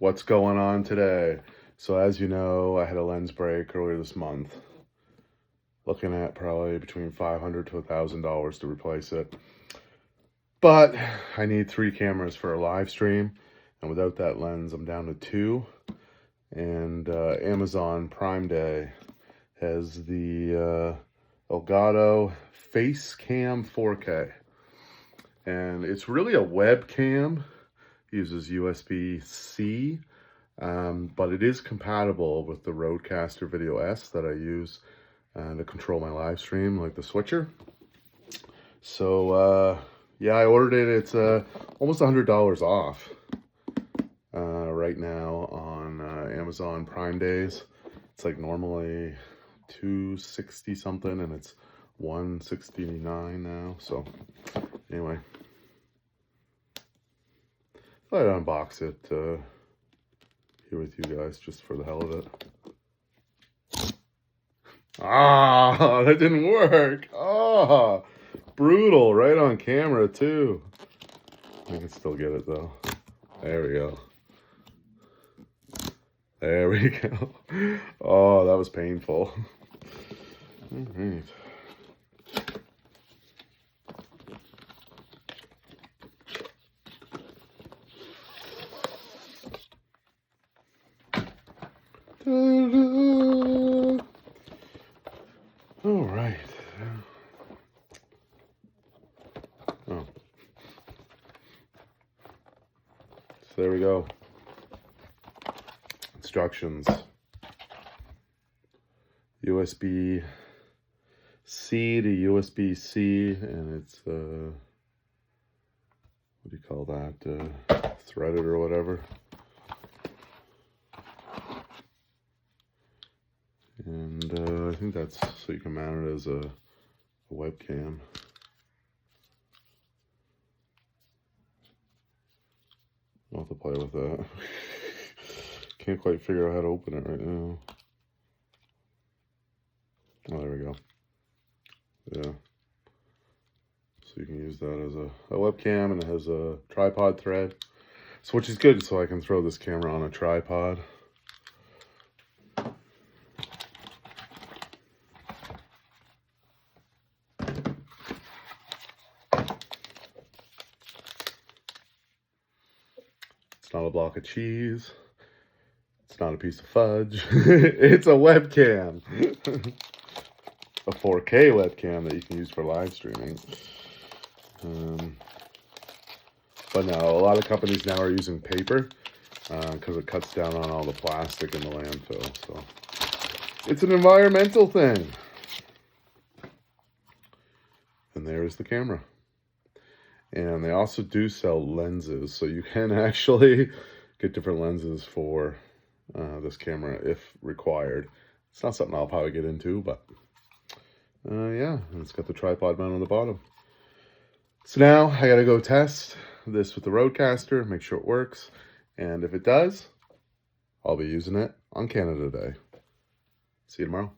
What's going on today? So as you know, I had a lens break earlier this month. Looking at probably between $500 to $1,000 to replace it. But I need 3 cameras for a live stream, and without that lens, I'm down to 2. And Amazon Prime Day has the Elgato Facecam 4K. And it's really a webcam. Uses USB-C, but it is compatible with the Rodecaster Video S that I use to control my live stream, like the switcher. So yeah, I ordered it. It's almost $100 off right now on Amazon Prime Days. It's like normally $260 something, and it's $169 now. So anyway, I'd unbox it here with you guys just for the hell of it. Ah, that didn't work. Ah, brutal, right on camera too. I can still get it though. There we go. There we go. Oh, that was painful. All right. All right. Oh. So there we go. Instructions. USB-C to USB-C, and it's what do you call that? Threaded or whatever. And I think that's so you can mount it as a webcam. I'll have to play with that. Can't quite figure out how to open it right now. Oh, there we go. Yeah. So you can use that as a webcam, and it has a tripod thread. So which is good, so I can throw this camera on a tripod. It's not a block of cheese. It's not a piece of fudge. It's a webcam. A 4K webcam that you can use for live streaming. But no, a lot of companies now are using paper because it cuts down on all the plastic in the landfill. So it's an environmental thing. And there's the camera. And they also do sell lenses, so you can actually get different lenses for this camera if required. It's not something I'll probably get into, but yeah, and it's got the tripod mount on the bottom. So now I gotta go test this with the Rodecaster, make sure it works, and if it does, I'll be using it on Canada Day. See you tomorrow.